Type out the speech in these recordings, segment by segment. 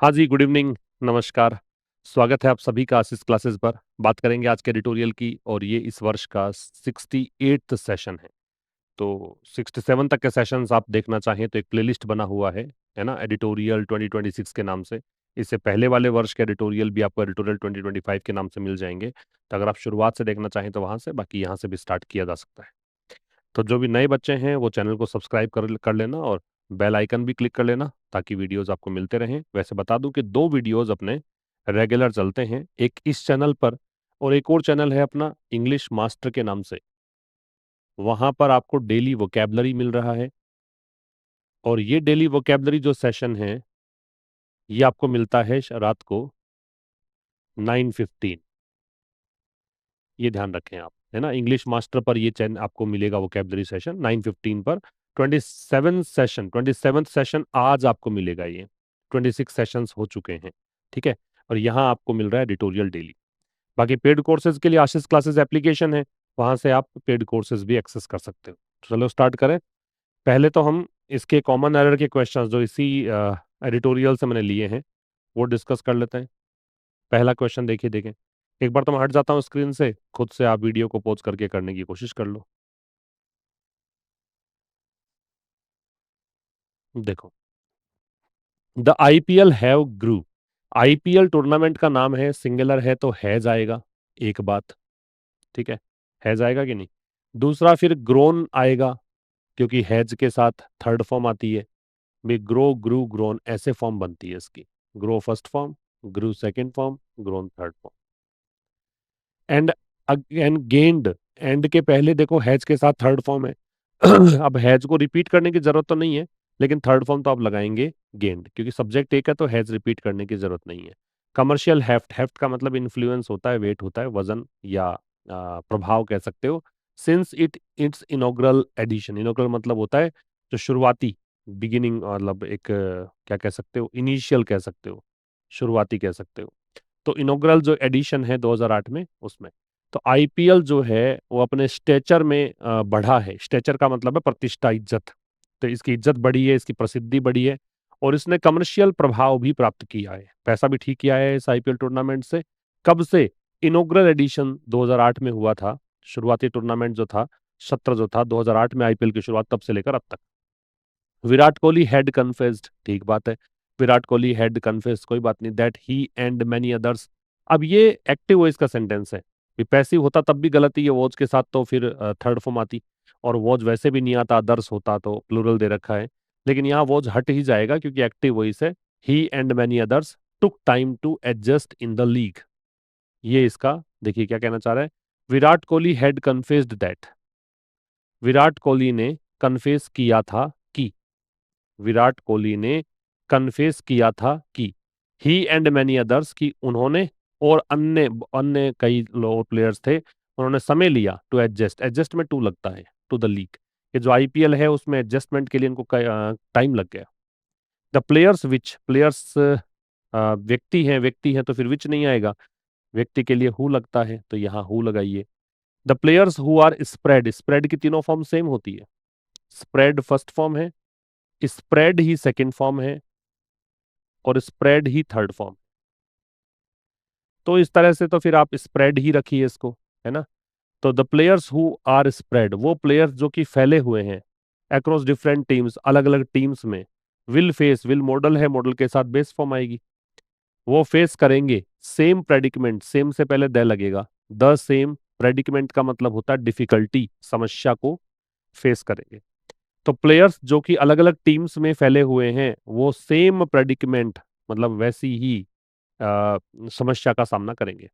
हाँ जी, good evening, नमस्कार। स्वागत है आप सभी का आशीष क्लासेस पर। बात करेंगे आज के एडिटोरियल की और ये इस वर्ष का 68th सेशन है। तो 67 तक के सेशंस आप देखना चाहें तो एक प्लेलिस्ट बना हुआ है ना? एडिटोरियल 2026 के नाम से। इससे पहले वाले वर्ष के एडिटोरियल भी आपको एडिटोरियल 2025 के नाम से मिल जाएँगे। तो अगर आप शुरुआत से देखना चाहें तो वहाँ से, बाकी यहाँ से भी स्टार्ट किया जा सकता है। तो जो भी नए बच्चे हैं वो चैनल को सब्सक्राइब कर लेना और बेल आइकन भी क्लिक कर लेना ताकि वीडियोस आपको मिलते रहें। वैसे बता दूं कि 2 वीडियोस अपने रेगुलर चलते हैं, एक इस चैनल पर और एक और चैनल है अपना इंग्लिश मास्टर के नाम से। वहां पर आपको डेली वोकैबलरी मिल रहा है और ये डेली वोकैबलरी जो सेशन है ये आपको मिलता है रात को 9:15। ये ध्यान रखें आप, है ना? इंग्लिश मास्टर पर ये चैनल आपको मिलेगा वोकैबलरी सेशन 9:15 पर। 27th सेशन आज आपको मिलेगा ये। 26 सेशंस हो चुके हैं, ठीक है? और यहाँ आपको मिल रहा है एडिटोरियल डेली। बाकी पेड कोर्सेज के लिए आशीष क्लासेस एप्लीकेशन है, वहां से आप पेड कोर्सेज भी एक्सेस कर सकते हो। चलो स्टार्ट करें। पहले तो हम इसके कॉमन एरर के क्वेश्चंस जो इसी एडिटोरियल से मैंने लिए हैं वो डिस्कस कर लेते हैं। पहला क्वेश्चन देखिए, देखें। एक बार तो मैं हट जाता हूँ स्क्रीन से, खुद से आप वीडियो को पॉज करके करने की कोशिश कर लो। देखो, the IPL have grew. IPL tournament का नाम है, सिंगुलर है तो हैज आएगा, एक बात, ठीक है? हैज आएगा कि नहीं? दूसरा, फिर ग्रोन आएगा क्योंकि हैज के साथ थर्ड फॉर्म आती है। भी ग्रो, ग्रू, ग्रोन ऐसे फॉर्म बनती है इसकी। Grow first form, grew second form, grown third form. And again gained, and के पहले देखो हैज के साथ थर्ड फॉर्म है। अब हैज को रिपीट करने की जरूरत तो नहीं है, लेकिन थर्ड फॉर्म तो आप लगाएंगे गेन्ड, क्योंकि सब्जेक्ट एक है तो हैज रिपीट करने की जरूरत नहीं है। कमर्शियल हेफ्ट, हेफ्ट का मतलब इन्फ्लुएंस होता है, वेट होता है, वजन या प्रभाव कह सकते हो। Since it's inaugural edition, inaugural मतलब होता है जो शुरुआती, बिगिनिंग, मतलब एक क्या कह सकते हो, इनिशियल कह सकते हो, शुरुआती कह सकते हो। तो इनॉग्रल जो एडिशन है 2008 में, उसमें तो आईपीएल जो है वो अपने स्टेचर में बढ़ा है। स्टेचर का मतलब है प्रतिष्ठा, इज्जत। तो इसकी इज्जत बढ़ी है, इसकी प्रसिद्धि बढ़ी है और इसने कमर्शियल प्रभाव भी प्राप्त किया है, पैसा भी ठीक किया है इस आईपीएल टूर्नामेंट से। कब से? इनॉग्रल एडिशन 2008 में हुआ था, शुरुआती टूर्नामेंट जो था, सत्र जो था 2008 में आईपीएल की शुरुआत, तब से लेकर अब तक। विराट कोहली हैड कन्फेस्ड, ठीक बात है। विराट कोहली हैड कन्फेस्ड, कोई बात नहीं, that he and many others. अब ये एक्टिव वॉइस का सेंटेंस है। ये पैसिव होता तब भी गलती है, वॉच के साथ तो फिर थर्ड फॉर्म आती, और वॉच वैसे भी नहीं आता, अदर्स होता तो प्लूरल दे रखा है। लेकिन यहाँ वॉच हट ही जाएगा क्योंकि एक्टिव वॉइस है। He and many others took time to adjust in the league. ये इसका देखिए क्या कहना चाह रहा है। Virat Kohli had confessed that, Virat Kohli ने कन्फेस किया था कि, विराट कोहली ने कन्फेस किया था कि, ही एंड मैनी अदर्स, की उन्होंने और अन्य अन्य कई लोग प्लेयर्स थे, उन्होंने समय लिया टू एडजस्ट, एडजस्ट में टू लगता है, टू द लीग। ये जो आईपीएल है उसमें एडजस्टमेंट के लिए इनको टाइम लग गया। द प्लेयर्स विच, प्लेयर्स व्यक्ति हैं तो फिर विच नहीं आएगा, व्यक्ति के लिए हु लगता है तो यहाँ हु लगाइए। The players who are spread, spread की तीनों फॉर्म सेम होती है। स्प्रेड फर्स्ट फॉर्म है, स्प्रेड ही सेकंड फॉर्म है और स्प्रेड ही थर्ड फॉर्म। तो इस तरह से तो फिर आप स्प्रेड ही रखिए इसको, है ना? तो the players who are spread, वो प्लेयर्स जो कि फैले हुए हैं अक्रॉस डिफरेंट टीम्स, अलग अलग टीम्स में। विल फेस, विल मॉडल है, मॉडल के साथ बेस फॉर्म आएगी। वो फेस करेंगे सेम प्रेडिकमेंट, सेम से पहले द लगेगा। द सेम प्रेडिकमेंट का मतलब होता है डिफिकल्टी, समस्या को फेस करेंगे। तो प्लेयर्स जो कि अलग अलग टीम्स में फैले हुए हैं वो सेम प्रेडिकमेंट, मतलब वैसी ही समस्या का सामना करेंगे।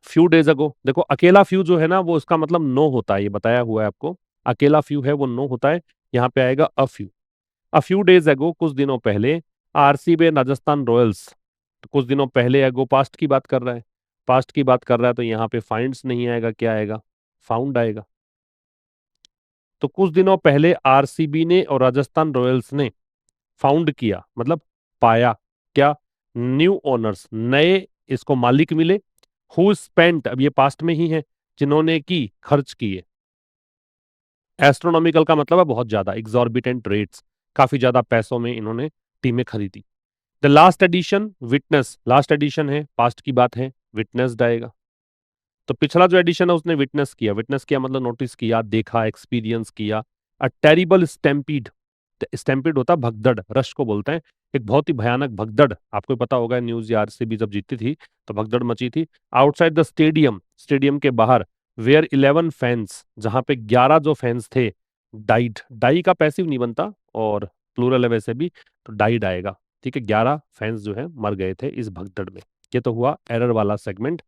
फ्यू डेज अगो, देखो अकेला फ्यू जो है ना वो उसका मतलब नो होता है, ये बताया हुआ है आपको। अकेला फ्यू है वो नो होता है, यहाँ पे आएगा a few. A few days ago, कुछ दिनों पहले, आरसीबी राजस्थान रॉयल्स। तो कुछ दिनों पहले अगो पास्ट की बात कर रहा है, पास्ट की बात कर रहा है तो यहाँ पे फाइंड्स नहीं आएगा, क्या आएगा? फाउंड आएगा। तो कुछ दिनों पहले आरसीबी ने और राजस्थान रॉयल्स ने फाउंड किया, मतलब पाया, क्या? न्यू ओनर्स, नए इसको मालिक मिले। हु स्पेंट, अब ये पास्ट में ही है, जिन्होंने की, खर्च किए। एस्ट्रोनॉमिकल का मतलब है बहुत ज्यादा, एग्जॉर्बिटेंट रेट्स, काफी ज्यादा पैसों में इन्होंने टीमें खरीदी। The last addition witness, last addition है, पास्ट की बात है, विटनेस्ड आएगा। तो पिछला जो एडिशन है उसने विटनेस किया, विटनेस किया मतलब नोटिस किया, देखा, एक्सपीरियंस किया। अ टेरिबल स्टैम्पीड, स्टैम्पीड होता भगदड़, रश को बोलते हैं। एक बहुत ही भयानक भगदड़, आपको पता होगा न्यूज या आरसीबी जब जीती थी तो भगदड़ मची थी आउटसाइड द स्टेडियम, स्टेडियम के बाहर, वेयर 11 फैंस, जहां पे 11 जो फैंस थे, डाइड, डाई का पैसिव नहीं बनता और प्लूरल है वैसे भी, तो डाइड आएगा। ठीक है, 11 फैंस जो है मर गए थे इस भगदड़ में। ये तो हुआ एरर वाला सेगमेंट।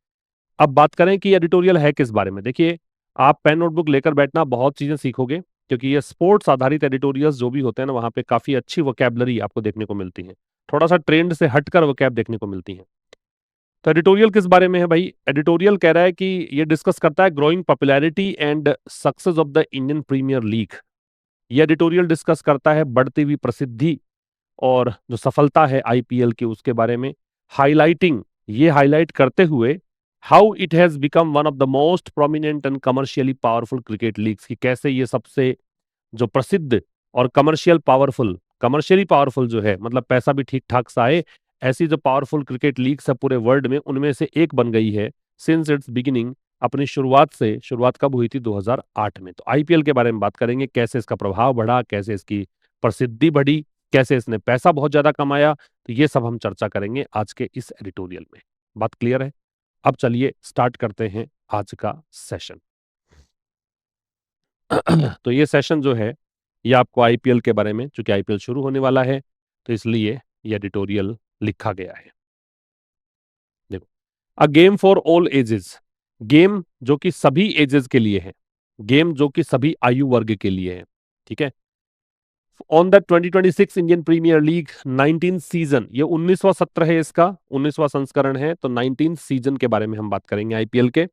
अब बात करें कि एडिटोरियल है किस बारे में। देखिए, आप पेन नोटबुक लेकर बैठना, बहुत चीजें सीखोगे, क्योंकि ये स्पोर्ट्स आधारित एडिटोरियल्स जो भी होते हैं ना, वहां पे काफी अच्छी वोकैबलरी आपको देखने को मिलती है, थोड़ा सा ट्रेंड से हटकर वोकैब देखने को मिलती है। तो एडिटोरियल किस बारे में है भाई? एडिटोरियल कह रहा है कि ये डिस्कस करता है growing popularity and success of the Indian Premier League. ये एडिटोरियल डिस्कस करता है बढ़ती हुई प्रसिद्धि और जो सफलता है आईपीएल की, उसके बारे में, हाईलाइटिंग, ये हाईलाइट करते हुए how it has become one of the most prominent and commercially powerful cricket leagues, कि कैसे ये सबसे जो प्रसिद्ध और कमर्शियली पावरफुल जो है, मतलब पैसा भी ठीक ठाक सा आए, ऐसी जो पावरफुल क्रिकेट लीग्स है पूरे वर्ल्ड में, उनमें से एक बन गई है सिंस इट्स बिगिनिंग। अपनी शुरुआत कब हुई थी? 2008 में। तो आईपीएल के बारे में बात करेंगे, कैसे इसका प्रभाव बढ़ा, कैसे इसकी प्रसिद्धि बढ़ी, कैसे इसने पैसा बहुत ज्यादा कमाया, तो ये सब हम चर्चा करेंगे आज के इस एडिटोरियल में। बात क्लियर है? अब चलिए स्टार्ट करते हैं आज का सेशन। तो ये सेशन जो है, ये आपको आईपीएल के बारे में, चूंकि आईपीएल शुरू होने वाला है तो इसलिए ये एडिटोरियल लिखा गया है। देखो, a game for all ages, game जो कि सभी एजेस के लिए है, गेम जो कि सभी आयु वर्ग के लिए है। ठीक है, on the 2026 Indian Premier League 19 season, ये 19वां सत्र है, इसका 19वां संस्करण है, तो 19 सीजन के बारे में हम बात करेंगे आईपीएल के।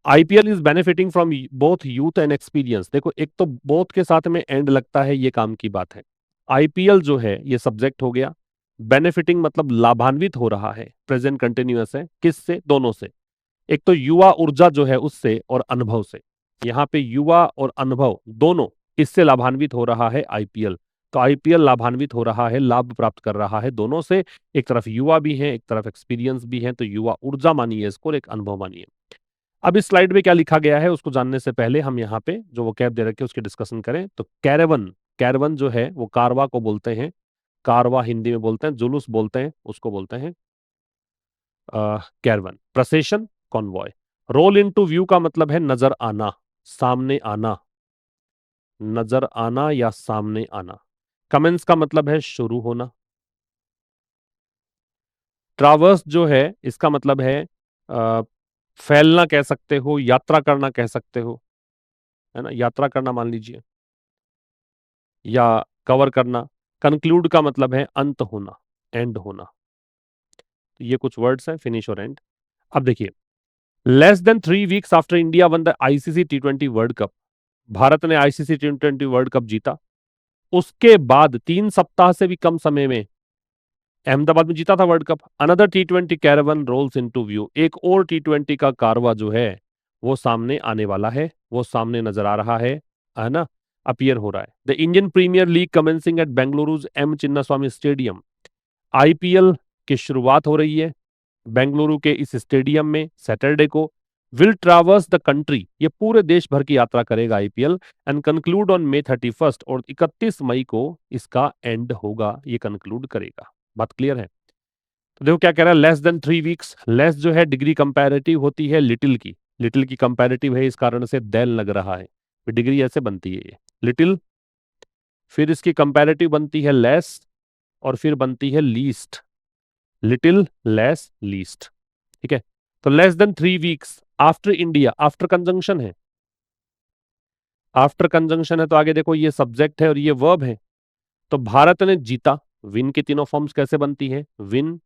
IPL is benefiting from both youth and experience. देखो, एक तो बोथ के साथ में एंड लगता है, ये काम की बात है। आईपीएल जो है ये सब्जेक्ट हो गया, बेनिफिटिंग मतलब लाभान्वित हो रहा है, प्रेजेंट कंटिन्यूअस है, किससे? दोनों से। एक तो युवा ऊर्जा जो है उससे, और अनुभव से। यहाँ पे युवा और अनुभव दोनों, इससे लाभान्वित हो रहा है आईपीएल। तो आईपीएल लाभान्वित हो रहा है, लाभ प्राप्त कर रहा है दोनों से। एक तरफ युवा भी है, एक तरफ एक्सपीरियंस भी है, तो युवा ऊर्जा मानिए इसको और एक अनुभव मानिए। अब इस स्लाइड में क्या लिखा गया है उसको जानने से पहले हम यहाँ पे जो वो कैब दे रखे उसकी डिस्कशन करें। तो कैरेवन, कैरवन जो है वो कारवा को बोलते हैं, कारवा हिंदी में बोलते हैं, जुलूस बोलते हैं, उसको बोलते हैं caravan. Procession, convoy. Roll into view का मतलब है नजर आना, सामने आना, नजर आना या सामने आना। कमेंस का मतलब है शुरू होना। ट्रावर्स जो है इसका मतलब है अ, फैलना कह सकते हो, यात्रा करना कह सकते हो, है ना, यात्रा करना मान लीजिए, या कवर करना। कंक्लूड का मतलब है अंत होना, एंड होना। तो ये कुछ वर्ड्स हैं, फिनिश और एंड। अब देखिए, less than 3 weeks after India one the ICC T20 world cup, Bharat ने आईसीसी T20 वर्ल्ड कप जीता, उसके बाद 3 सप्ताह से भी कम समय में अहमदाबाद में जीता था world cup. Another T20 caravan rolls into view, एक और T20 का कारवा जो है वो सामने आने वाला है, वो सामने नजर आ रहा है ना, अपीयर हो रहा है। The Indian Premier League commencing at Bengaluru's M Chinnaswamy stadium, IPL की शुरुआत हो रही है बेंगलुरु के इस स्टेडियम में सैटरडे को। विल ट्रैवर्स द कंट्री, ये पूरे देश भर की यात्रा करेगा IPL, and conclude on May 31 और 31 मई को इसका एंड होगा, ये कंक्लूड करेगा। बात क्लियर है? तो देखो क्या कह रहा है, लेस देन 3 वीक्स। लेस जो है डिग्री कंपैरेटिव होती है लिटिल की, लिटिल की कंपैरेटिव है, इस कारण से देल लग रहा है, डिग्री ऐसे बनती है ये, लिटिल, फिर इसकी कंपैरेटिव बनती है लेस, और फिर बनती है लीस्ट, लिटिल, लेस, लीस्ट। ठीक है, तो less than 3 weeks after India, after conjunction है, आफ्टर कंजंक्शन है, तो आगे देखो ये सब्जेक्ट है और ये वर्ब है। तो भारत ने जीता, विन की तीनों फॉर्म्स कैसे बनती है? विन।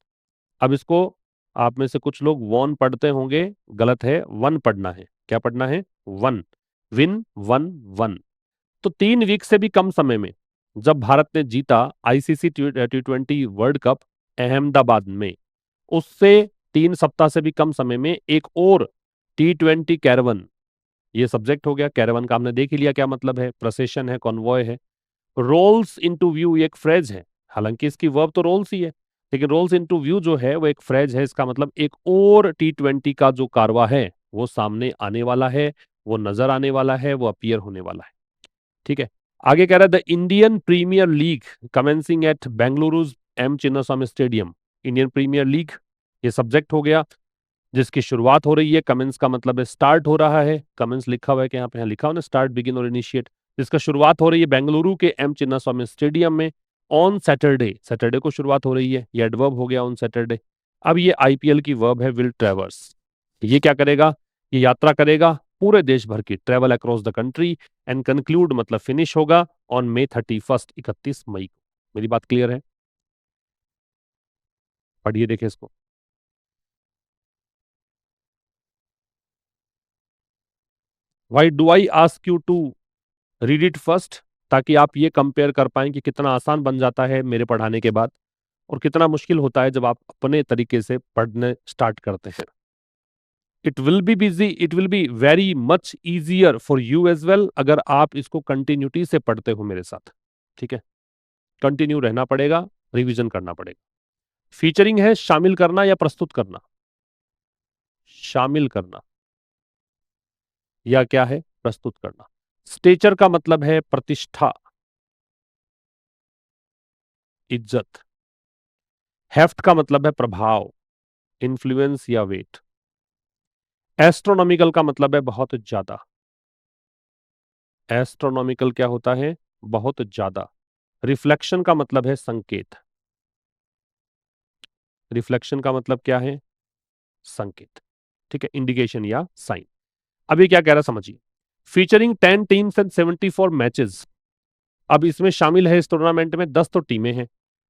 अब इसको आप में से कुछ लोग वॉन पढ़ते होंगे, गलत है, वन पढ़ना है। क्या पढ़ना है? वन। Win, one, one. तो 3 वीक से भी कम समय में जब भारत ने जीता ICC T20 world cup Ahmedabad में, उससे 3 सप्ताह से भी कम समय में एक और T20 कैरवन, ये सब्जेक्ट हो गया। कैरवन का हमने देख ही लिया क्या मतलब है, प्रोसेशन है, कॉन्वॉय है। रोल्स इनटू व्यू एक फ्रेज है, हालांकि इसकी वर्ब तो रोल्स ही है। लेकिन रोल्स इनटू व्यू जो है वो एक फ्रेज है, इसका मतलब एक और T20 का जो कारवा है वो सामने आने वाला है, वो नजर आने वाला है, वो अपीयर होने वाला है। ठीक है। आगे कह रहा है the Indian Premier League commencing at Bengaluru's M Chinnaswamy stadium. Indian Premier League ये सब्जेक्ट हो गया, जिसकी शुरुआत हो रही है। कमेंस का मतलब है स्टार्ट हो रहा है, कमेंस लिखा हुआ है कि यहाँ पे लिखा हुआ ना स्टार्ट, बिगिन और इनिशिएट। जिसका शुरुआत हो रही है बेंगलुरु के एम चिन्नास्वामी स्टेडियम में ऑन सैटरडे। सैटरडे को शुरुआत हो रही है, ये एडवर्ब हो गया ऑन सैटरडे। अब ये आईपीएल की वर्ब है विल ट्रेवर्स। ये क्या करेगा, ये यात्रा करेगा पूरे देश भर की, travel across the country and conclude मतलब फिनिश होगा ऑन May 31, 31 मई को। मेरी बात क्लियर है? पढ़िए देखिए इसको। Why do I ask you to read it first, ताकि आप ये कंपेयर कर पाएं कि कितना आसान बन जाता है मेरे पढ़ाने के बाद और कितना मुश्किल होता है जब आप अपने तरीके से पढ़ने स्टार्ट करते हैं। It will be busy, it will be very much easier for you as well अगर आप इसको कंटिन्यूटी से पढ़ते हो मेरे साथ। ठीक है, कंटिन्यू रहना पड़ेगा, रिवीजन करना पड़ेगा। फीचरिंग है शामिल करना या प्रस्तुत करना, शामिल करना या क्या है प्रस्तुत करना। स्टेचर का मतलब है प्रतिष्ठा, इज्जत। हेफ्ट का मतलब है प्रभाव, इन्फ्लुएंस या वेट। एस्ट्रोनॉमिकल का मतलब है बहुत ज्यादा। एस्ट्रोनॉमिकल क्या होता है, बहुत ज्यादा। रिफ्लेक्शन का मतलब है संकेत, रिफ्लेक्शन का मतलब क्या है, संकेत। ठीक है, इंडिकेशन या साइन। अभी क्या कह रहा है समझिए। Featuring 10 teams and 74 matches. अब इसमें शामिल है इस टूर्नामेंट में 10 तो टीमें हैं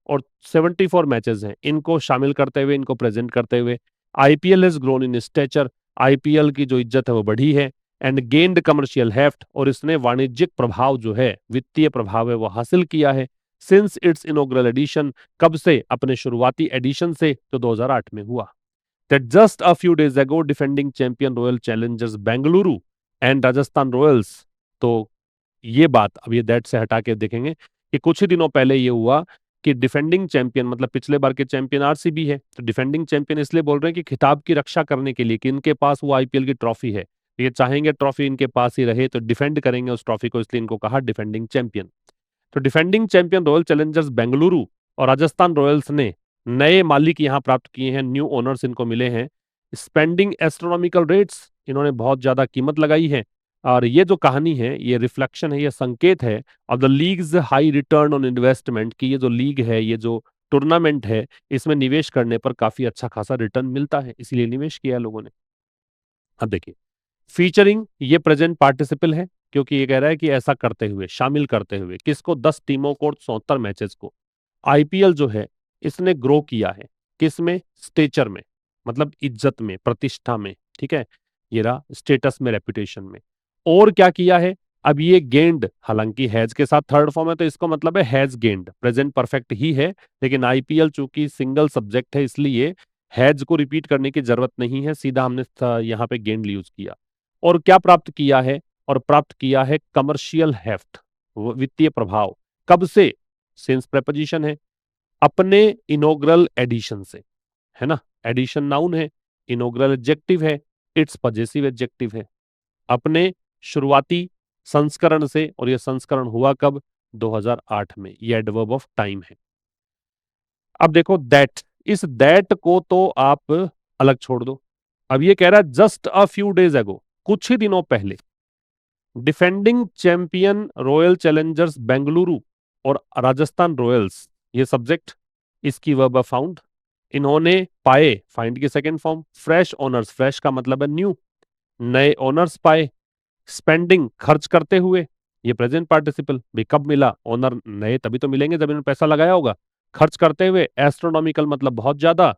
और 74 मैचेस हैं, इनको शामिल करते हुए, इनको प्रेजेंट करते हुए IPL has grown in stature. IPL की जो इज्जत है वो बढ़ी है। एंड गेन्ड कमर्शियल हेफ्ट, और इसने वाणिज्यिक प्रभाव जो है, वित्तीय प्रभाव है वो हासिल किया है। सिंस इट्स इनॉग्रल एडिशन, कब से, अपने शुरुआती एडिशन से जो 2008 में हुआ। That just a few days ago defending champion royal Challengers Bengaluru and Rajasthan Royals. तो ये बात अब ये दैट से हटा के देखेंगे कि कुछ ही दिनों पहले ये हुआ कि डिफेंडिंग चैंपियन मतलब पिछले बार के चैंपियन आरसीबी है, तो डिफेंडिंग चैंपियन इसलिए बोल रहे हैं कि खिताब की रक्षा करने के लिए, कि इनके पास वो आईपीएल की ट्रॉफी है, तो ये चाहेंगे ट्रॉफी इनके पास ही रहे, तो डिफेंड करेंगे उस ट्रॉफी को, इसलिए इनको कहा डिफेंडिंग चैंपियन। तो defending champion royal Challengers Bengaluru और राजस्थान रॉयल्स ने नए मालिक यहां प्राप्त किए हैं, न्यू ओनर्स इनको मिले हैं। स्पेंडिंग एस्ट्रोनॉमिकल रेट्स, इन्होंने बहुत ज्यादा कीमत लगाई है। और ये जो कहानी है, ये रिफ्लेक्शन है, ये संकेत है of the leagues high return on investment, की ये जो लीग है, ये जो टूर्नामेंट है, इसमें निवेश करने पर काफी अच्छा खासा रिटर्न मिलता है, इसीलिए निवेश किया लोगों ने। अब देखिए, फीचरिंग ये प्रेजेंट पार्टिसिपल है, क्योंकि ये कह रहा है कि ऐसा करते हुए, शामिल करते हुए किसको, 10 टीमों को और 74 मैचेस को। आईपीएल जो है इसने ग्रो किया है, किस में, स्टेचर में, मतलब इज्जत में, प्रतिष्ठा में। ठीक है, ये रहा स्टेटस में, रेपुटेशन में। और क्या किया है, अब ये गेंड, हालांकि हैज के साथ थर्ड फॉर्म है तो इसको मतलब है हैज गेंड, प्रेजेंट परफेक्ट ही है, लेकिन आईपीएल चूंकि सिंगल सब्जेक्ट है इसलिए हैज को रिपीट करने की जरूरत नहीं है, सीधा हमने यहाँ पे गेंड यूज किया। और क्या प्राप्त किया है, और प्राप्त किया है कमर्शियल हेफ्ट, वित्तीय प्रभाव। कब से, सिंस प्रेपोजिशन है, अपने इनोग्रल एडिशन से, है ना। एडिशन नाउन है, इनोग्रल एडजेक्टिव है, इट्स पजेसिव एडजेक्टिव है। अपने शुरुआती संस्करण से, और यह संस्करण हुआ कब, 2008 में, यह एडवर्ब ऑफ टाइम है। अब देखो दैट, इस दैट को तो आप अलग छोड़ दो। अब ये कह रहा है just a few days ago, कुछ ही दिनों पहले, defending champion royal Challengers Bengaluru और राजस्थान रॉयल्स, ये सब्जेक्ट, इसकी वर्ब फाउंड, इन्होंने पाए, फाइंड की second form, fresh owners, fresh का मतलब है न्यू, नए ओनर्स पाए। स्पेंडिंग खर्च करते हुए, ये प्रेजेंट पार्टिसिपल, भी कब मिला, ओनर नए तभी तो मिलेंगे जब इन्होंने पैसा लगाया होगा। खर्च करते हुए, एस्ट्रोनॉमिकल मतलब बहुत ज्यादा,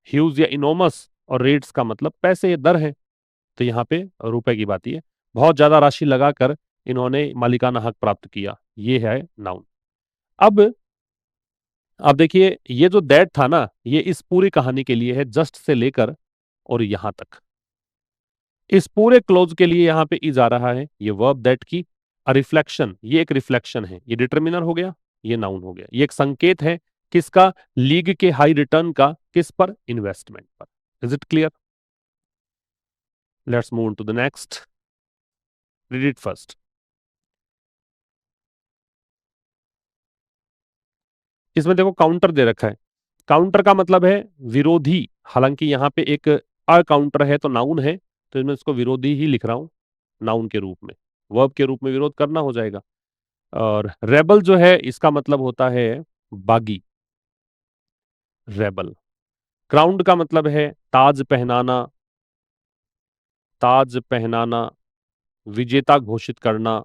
ह्यूज या इनोमस, और रेट्स का मतलब पैसे, ये दर है, तो यहाँ पे रुपए की बात ही है। बहुत ज्यादा राशि लगाकर इन्होंने मालिकाना हक प्राप्त किया, ये है नाउन। अब अब देखिए, ये जो दैट था ना, ये इस पूरी कहानी के लिए है, जस्ट से लेकर और यहां तक, इस पूरे क्लोज के लिए यहां पे इज आ रहा है, ये वर्ब दैट की। रिफ्लेक्शन, ये एक रिफ्लेक्शन है, ये डिटर्मिनर हो गया, ये नाउन हो गया, ये एक संकेत है किसका? लीग के हाई रिटर्न का। किस पर? इन्वेस्टमेंट पर। Is it clear? Let's move to the next. Read it first. इसमें देखो काउंटर दे रखा है। काउंटर का मतलब है विरोधी। हालांकि यहाँ पे एक अ काउंटर है तो नाउन है, तो मैं इसको विरोधी ही लिख रहा हूं नाउन के रूप में। वर्ब के रूप में विरोध करना हो जाएगा। और रेबल जो है इसका मतलब होता है बागी। रेबल। क्राउंड का मतलब है ताज पहनाना। ताज पहनाना, विजेता घोषित करना।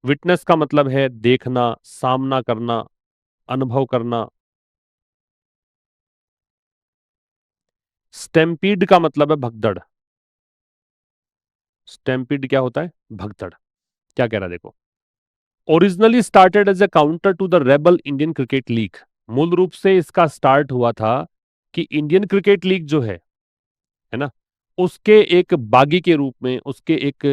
विटनेस का मतलब है देखना, सामना करना, अनुभव करना। स्टेम्पीड का मतलब है भगदड़। स्टेम्पीड क्या होता है? भगदड़। क्या कह रहा है देखो। Originally started as a counter to the rebel Indian cricket league. मूल रूप से इसका स्टार्ट हुआ था कि इंडियन क्रिकेट लीग जो है ना, उसके एक बागी के रूप में, उसके एक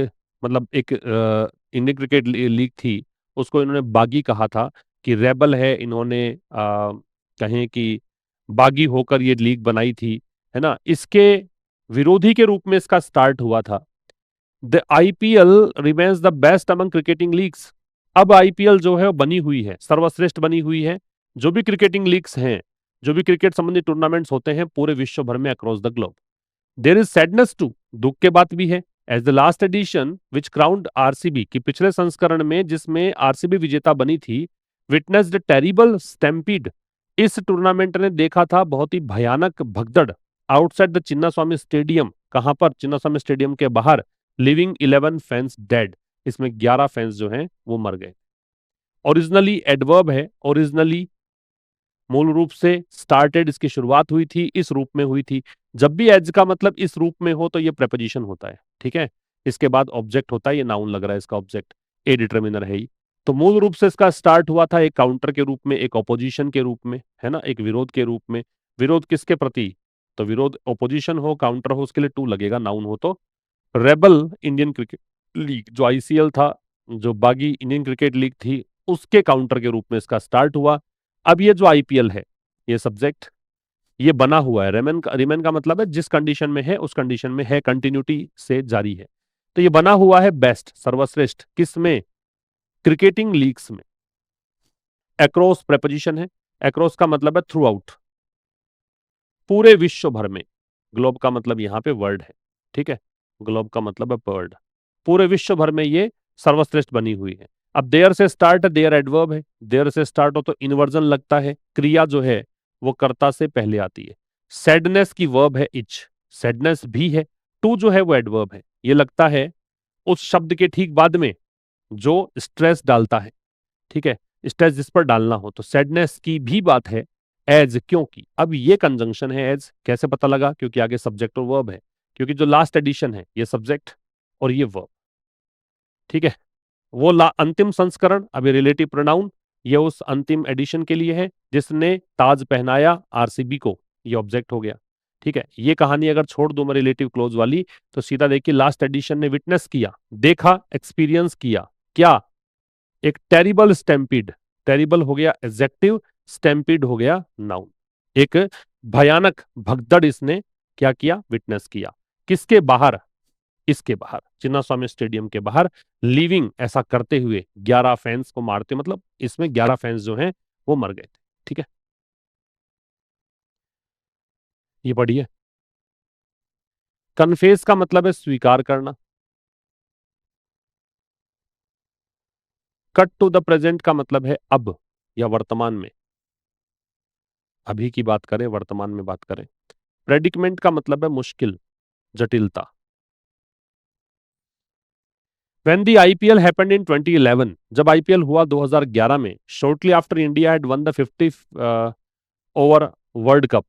मतलब एक इंडियन क्रिकेट लीग थी, उसको इन्होंने बागी कहा था कि रेबल है। इन्होंने कहें कि बागी होकर ये लीग बनाई थी, है ना। इसके विरोधी के रूप में इसका स्टार्ट हुआ था। The IPL remains the best among cricketing leagues. अब आईपीएल जो है वो बनी हुई है, सर्वश्रेष्ठ बनी हुई है। जो भी क्रिकेटिंग लीग्स हैं, जो भी क्रिकेट संबंधी टूर्नामेंट्स होते हैं पूरे विश्व भर में across the globe. There is sadness too, दुख के बात भी है। As the last edition which crowned RCB, की पिछले संस्करण में जिसमें आरसीबी विजेता बनी थी, विटनेस्ड टेरिबल स्टैम्पीड। इस टूर्नामेंट ने देखा था बहुत ही भयानक भगदड़ आउटसाइड द चिन्नास्वामी स्टेडियम। कहां पर? चिन्नास्वामी स्टेडियम के बाहर। Living 11 fans dead. इसमें 11 फैंस जो हैं वो मर गए। ओरिजिनली एडवर्ब है। ओरिजिनली मूल रूप से स्टार्टेड, इसकी शुरुआत हुई थी, इस रूप में हुई थी। जब भी एज का मतलब इस रूप में हो तो ये प्रेपोजिशन होता है, ठीक है। इसके बाद ऑब्जेक्ट होता है, ये नाउन लग रहा है इसका ऑब्जेक्ट। ए डिटर्मिनर है ही। तो मूल रूप से इसका स्टार्ट हुआ था एक काउंटर के रूप में, एक ऑपोजिशन के रूप में, है ना, एक विरोध के रूप में। विरोध किसके प्रति? तो विरोध ऑपोजिशन हो, काउंटर हो, उसके लिए टू लगेगा, नाउन हो तो। रेबल इंडियन क्रिकेट लीग जो आईसीएल था, जो बागी इंडियन क्रिकेट लीग थी, उसके काउंटर के रूप में इसका स्टार्ट हुआ। अब ये जो आईपीएल है, ये सब्जेक्ट, ये बना हुआ है। रिमेन का मतलब है जिस कंडीशन में है उस कंडीशन में है, कंटिन्यूटी से जारी है। तो ये बना हुआ है बेस्ट, सर्वश्रेष्ठ, किसमें? क्रिकेटिंग लीग्स में। एक्रॉस प्रेपोजिशन है। एक्रॉस का मतलब है थ्रू आउट, पूरे विश्व भर में। ग्लोब का मतलब यहां पे वर्ल्ड है, ठीक है। ग्लोब का मतलब है वर्ल्ड। पूरे विश्व भर में ये सर्वश्रेष्ठ बनी हुई है। अब देयर से स्टार्ट, देयर एडवर्ब है। देयर से स्टार्ट हो तो इन्वर्जन लगता है, क्रिया जो है वो कर्ता से पहले आती है। सैडनेस की वर्ब है इच, सैडनेस भी है। टू जो है वो एडवर्ब है, ये लगता है उस शब्द के ठीक बाद में जो स्ट्रेस डालता है, ठीक है। स्ट्रेस जिस पर डालना हो, तो सैडनेस की भी बात है। एज, क्योंकि अब ये कंजंक्शन है एज, कैसे पता लगा? क्योंकि आगे सब्जेक्ट और वर्ब है। क्योंकि जो लास्ट एडिशन है ये सब्जेक्ट और ये वर्ब, ठीक है। वो अंतिम संस्करण, अभी रिलेटिव प्रोनाउन, ये उस अंतिम एडिशन के लिए है जिसने ताज पहनाया आरसीबी को, ये ऑब्जेक्ट हो गया, ठीक है। ये कहानी अगर छोड़ दूं मैं रिलेटिव क्लोज वाली, तो सीधा देखिए लास्ट एडिशन ने विटनेस किया, देखा, एक्सपीरियंस किया क्या? एक टेरिबल स्टैम्पीड। टेरिबल हो गया एडजेक्टिव, स्टैम्पीड हो गया नाउन। एक भयानक भगदड़ इसने क्या किया? विटनेस किया। किसके बाहर? इसके बाहर, चिन्नास्वामी स्टेडियम के बाहर। लीविंग, ऐसा करते हुए 11 फैंस को मारते, मतलब इसमें 11 फैंस जो हैं वो मर गए थे, ठीक है। ये पढ़िए। कन्फेस का मतलब है स्वीकार करना। कट टू द प्रेजेंट का मतलब है अब या वर्तमान में। अभी की बात करें, वर्तमान में बात करें। प्रेडिकमेंट का मतलब है मुश्किल, जटिलता। When the IPL happened in 2011, जब आईपीएल हुआ 2011 में, shortly after India had won the 50 over world cup.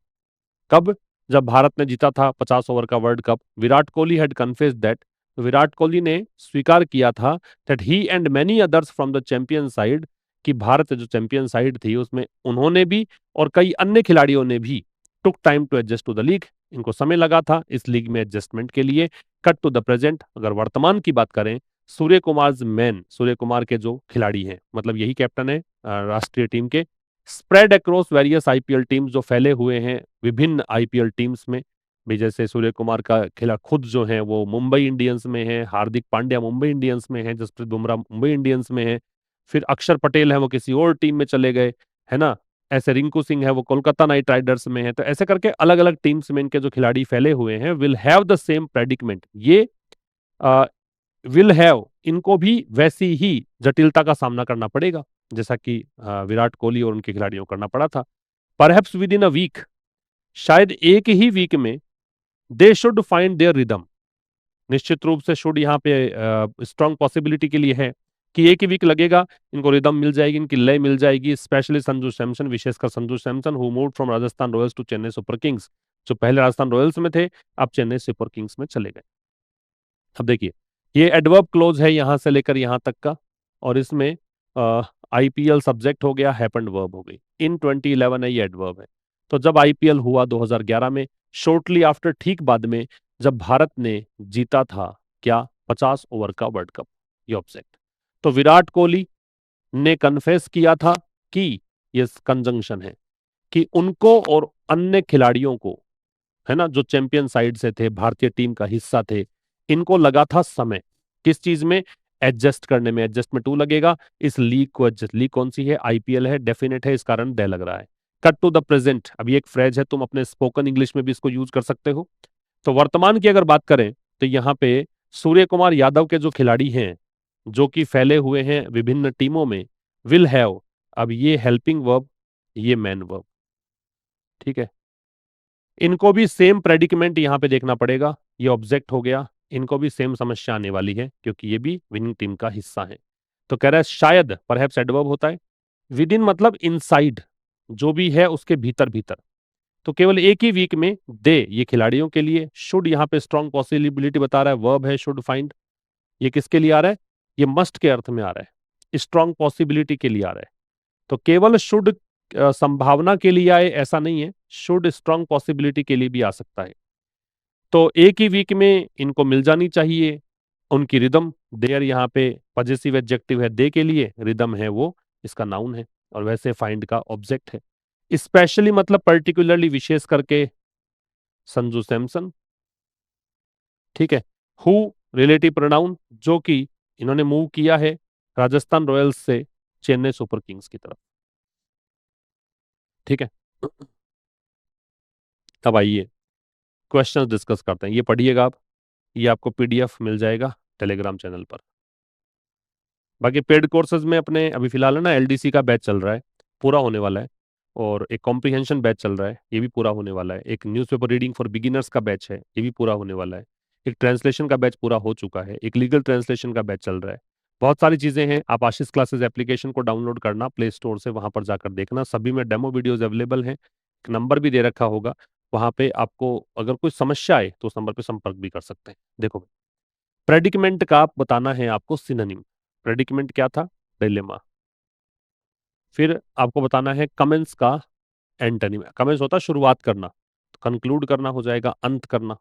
कब? जब भारत ने जीता था 50 ओवर का world cup. Virat Kohli had confessed that, Virat Kohli ने स्वीकार किया था that he and many others from the champion side, कि भारत जो चैंपियन साइड थी उसमें उन्होंने भी और कई अन्य खिलाड़ियों ने भी took time to adjust to the league, इनको समय लगा था इस लीग में एडजस्टमेंट के लिए। कट टू द प्रेजेंट, अगर वर्तमान की बात करें, सूर्य कुमार मैन, सूर्य कुमार के जो खिलाड़ी हैं, मतलब यही कैप्टन है राष्ट्रीय टीम के, spread across various IPL teams, जो फैले हुए हैं विभिन्न आईपीएल टीम्स में भी। जैसे सूर्य कुमार का खिला खुद जो है वो मुंबई इंडियंस में है, हार्दिक पांड्या मुंबई इंडियंस में है, जसप्रीत बुमराह मुंबई इंडियंस में है, फिर अक्षर पटेल है वो किसी और टीम में चले गए, है ना। ऐसे रिंकू सिंह है वो कोलकाता नाइट राइडर्स में है। तो ऐसे करके अलग अलग टीम्स में इनके जो खिलाड़ी फैले हुए हैं will have the same predicament. ये विल हैव, इनको भी वैसी ही जटिलता का सामना करना पड़ेगा जैसा कि विराट कोहली और उनके खिलाड़ियों को करना पड़ा था। Perhaps within a week, शायद एक ही वीक में they should find their rhythm. निश्चित रूप से शुड यहाँ पे स्ट्रॉन्ग पॉसिबिलिटी के लिए है कि एक ही वीक लगेगा, इनको रिदम मिल जाएगी, इनकी लय मिल जाएगी। स्पेशली संजू सैमसन, विशेषकर Sanju Samson who moved from Rajasthan Royals to Chennai Super Kings, जो पहले राजस्थान रॉयल्स में थे अब चेन्नई सुपर किंग्स में चले गए। अब देखिए ये एडवर्ब क्लोज है यहां से लेकर यहां तक का, और इसमें आईपीएल सब्जेक्ट हो गया, हैपेंड वर्ब हो गई। इन 2011 है, ये एडवर्ब है। तो जब आईपीएल हुआ 2011 में, शॉर्टली आफ्टर, ठीक बाद में, जब भारत ने जीता था क्या 50 ओवर का वर्ल्ड कप, ये ऑब्जेक्ट। तो विराट कोहली ने कन्फेस किया था कि ये कंजंक्शन है कि उनको और अन्य खिलाड़ियों को, है ना, जो चैंपियन साइड से थे, भारतीय टीम का हिस्सा थे, इनको लगा था समय किस चीज में, एडजस्ट करने में। एडजस्टमेंट टू लगेगा इस लीग को एडजस्ट। लीग कौन सी है, आईपीएल है, डेफिनेट है, इस कारण दे लग रहा है। कट टू द प्रेजेंट, अभी एक फ्रेज है, तुम अपने स्पोकन इंग्लिश में भी इसको यूज कर सकते हो। तो वर्तमान की अगर बात करें तो यहाँ पे सूर्य कुमार यादव के जो खिलाड़ी हैं जो कि फैले हुए हैं विभिन्न टीमों में, विल हैव, अब ये हेल्पिंग वर्ब, ये मैन वर्ब, ठीक है। इनको भी सेम प्रेडिकमेंट यहां पे देखना पड़ेगा, ये ऑब्जेक्ट हो गया, इनको भी सेम समस्या आने वाली है क्योंकि ये भी विनिंग टीम का हिस्सा है। तो कह रहा है शायद, परहैप्स एडवर्ब होता है, विद इन मतलब इनसाइड, जो भी है उसके भीतर भीतर। तो केवल एक ही वीक में दे, ये खिलाड़ियों के लिए, शुड यहाँ पे स्ट्रॉन्ग पॉसिबिलिटी बता रहा है, वर्ब है शुड फाइंड, ये किसके लिए आ रहा है, ये मस्ट के अर्थ में आ रहा है, स्ट्रॉन्ग पॉसिबिलिटी के लिए आ रहा है। तो केवल शुड संभावना के लिए आए ऐसा नहीं है, शुड स्ट्रॉन्ग पॉसिबिलिटी के लिए भी आ सकता है। तो एक ही वीक में इनको मिल जानी चाहिए उनकी रिदम। देयर यहाँ पे पजेसिव एडजेक्टिव है, दे के लिए, रिदम है वो इसका नाउन है, और वैसे फाइंड का ऑब्जेक्ट है। स्पेशली मतलब पर्टिकुलरली, विशेष करके संजू सैमसन, ठीक है। हु रिलेटिव प्रोनाउन, जो कि इन्होंने मूव किया है राजस्थान रॉयल्स से चेन्नई सुपर किंग्स की तरफ, ठीक है। अब आइए क्वेश्चंस डिस्कस करते हैं, ये पढ़िएगा आप, ये आपको पीडीएफ मिल जाएगा टेलीग्राम चैनल पर। बाकी पेड कोर्सेज में अपने अभी फिलहाल है ना, एलडीसी का बैच चल रहा है, पूरा होने वाला है, और एक कॉम्प्रिहेंशन बैच चल रहा है, ये भी पूरा होने वाला है। एक न्यूज़पेपर रीडिंग फॉर बिगिनर्स का बैच है, ये भी पूरा होने वाला है। एक ट्रांसलेशन का बैच पूरा हो चुका है, एक लीगल ट्रांसलेशन का बैच चल रहा है। बहुत सारी चीज़ें हैं। आप आशीष क्लासेस एप्लीकेशन को डाउनलोड करना प्ले स्टोर से, वहां पर जाकर देखना, सभी में डेमो वीडियोज अवेलेबल हैं। एक नंबर भी दे रखा होगा, वहां पे आपको अगर कोई समस्या आए तो उस नंबर पे संपर्क भी कर सकते हैं। देखो, प्रेडिकमेंट का आप बताना है आपको सिनोनिम। प्रेडिकमेंट क्या था, डिलेमा। फिर आपको बताना है कमेंस का एंटोनिम। कमेंस होता है शुरुआत करना, तो कंक्लूड करना हो जाएगा अंत करना।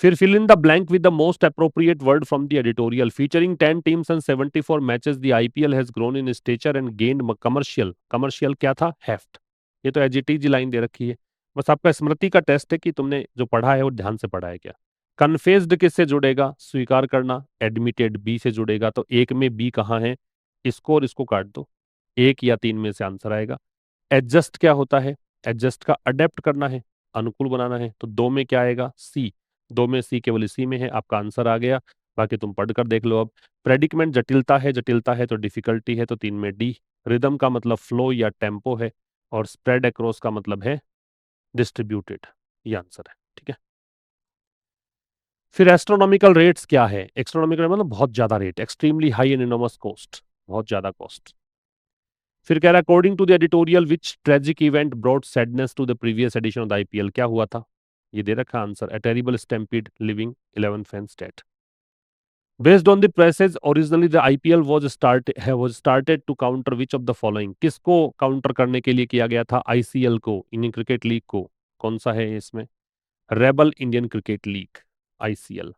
फिर fill in the blank with the most appropriate word from the editorial. Featuring 10 teams and 74 matches the IPL has grown in stature and gained commercial. Commercial क्या था, हेफ्ट। ये तो एजीटीजी लाइन दे रखी है, बस आपका स्मृति का टेस्ट है कि तुमने जो पढ़ा है वो ध्यान से पढ़ा है क्या। कन्फेस्ड किससे जुड़ेगा, स्वीकार करना। एडमिटेड बी से जुड़ेगा, तो एक में बी कहाँ है, इसको और इसको काट दो, एक या तीन में से आंसर आएगा। एडजस्ट क्या होता है, एडजस्ट का अडेप्ट करना है, अनुकूल बनाना है, तो दो में क्या आएगा, सी। दो में सी केवल इसी में है, आपका आंसर आ गया। बाकी तुम पढ़कर देख लो अब। प्रेडिकमेंट जटिलता है, जटिलता है तो डिफिकल्टी है, तो तीन में डी। रिदम का मतलब फ्लो या टेम्पो है, और स्प्रेड अक्रॉस का मतलब है डिस्ट्रीब्यूटेड, ये आंसर है, ठीक है। फिर एस्ट्रोनॉमिकल रेट्स क्या है, एस्ट्रोनॉमिकल मतलब बहुत ज्यादा rate, extremely high and enormous cost, बहुत ज्यादा कॉस्ट। फिर कह रहा है according to the editorial which tragic event brought sadness to the previous edition of the IPL, क्या हुआ था, ये दे रखा answer, a terrible stampede leaving 11 fans death. Based on the passage originally the IPL was started to counter which of the following, किसको counter करने के लिए किया गया था, आईसीएल को, इंडियन क्रिकेट लीग को। कौन सा है इसमें, rebel Indian cricket league, ICL.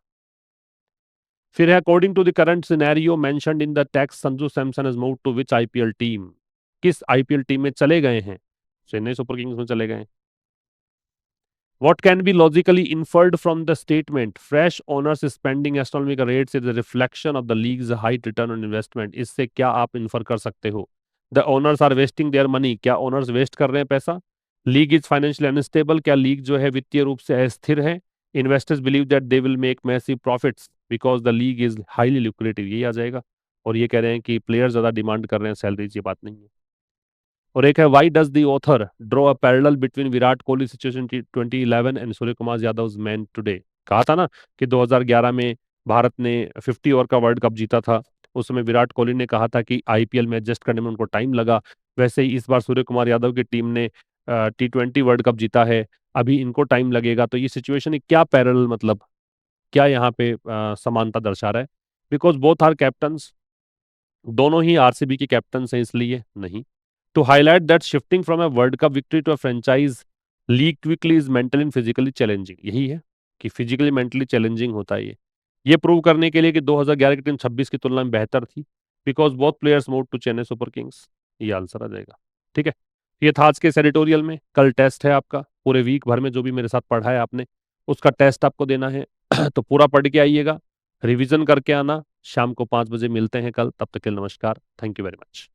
फिर है according to the current scenario mentioned in the text Sanju Samson has moved to which IPL team. किस आईपीएल टीम में चले गए हैं? चेन्नई सुपर किंग्स में चले गए। What can be logically inferred from the statement? Fresh owners spending astronomical rates is a reflection of the league's high return on investment. इससे क्या आप इन्फर कर सकते हो? The owners are wasting their money. क्या owners वेस्ट कर रहे हैं पैसा? League is financially unstable. क्या लीग जो है वित्तीय रूप से अस्थिर है? Investors believe that they will make massive profits because the league is highly lucrative. यही आ जाएगा। और ये कह रहे हैं कि प्लेयर ज्यादा डिमांड कर रहे हैं सैलरीज, ये बात नहीं है। और एक है why does the author draw a parallel between Virat Kohli situation 2011 and Surya Kumar Yadav man today. कहा था ना कि 2011 में भारत ने 50 ओवर का वर्ल्ड कप जीता था, उस समय विराट कोहली ने कहा था कि आईपीएल में एडजस्ट करने में उनको टाइम लगा। वैसे ही इस बार सूर्य कुमार यादव की टीम ने T20 वर्ल्ड कप जीता है, अभी इनको टाइम लगेगा। तो ये सिचुएशन क्या पैरेलल मतलब क्या यहाँ पे समानता दर्शा रहा है? बिकॉज बोथ आर कैप्टन्स, दोनों ही आरसीबी के कैप्टन्स हैं, इसलिए नहीं। To highlight that shifting from a World Cup victory to a franchise league quickly is mentally and physically challenging। यही है कि फिजिकली मेंटली चैलेंजिंग होता है ये प्रूव करने के लिए कि 2011 की टीम 26 की तुलना में बेहतर थी, because both players move to Chennai Super Kings. ये आंसर आ जाएगा। ठीक है, ये था आज के इस एडिटोरियल में। कल टेस्ट है आपका, पूरे वीक भर में जो भी मेरे साथ पढ़ा है आपने उसका टेस्ट आपको देना है। तो पूरा पढ़ के आइएगा, रिवीजन करके आना। शाम को 5 बजे मिलते हैं कल, तब तक के लिए नमस्कार। Thank you very much.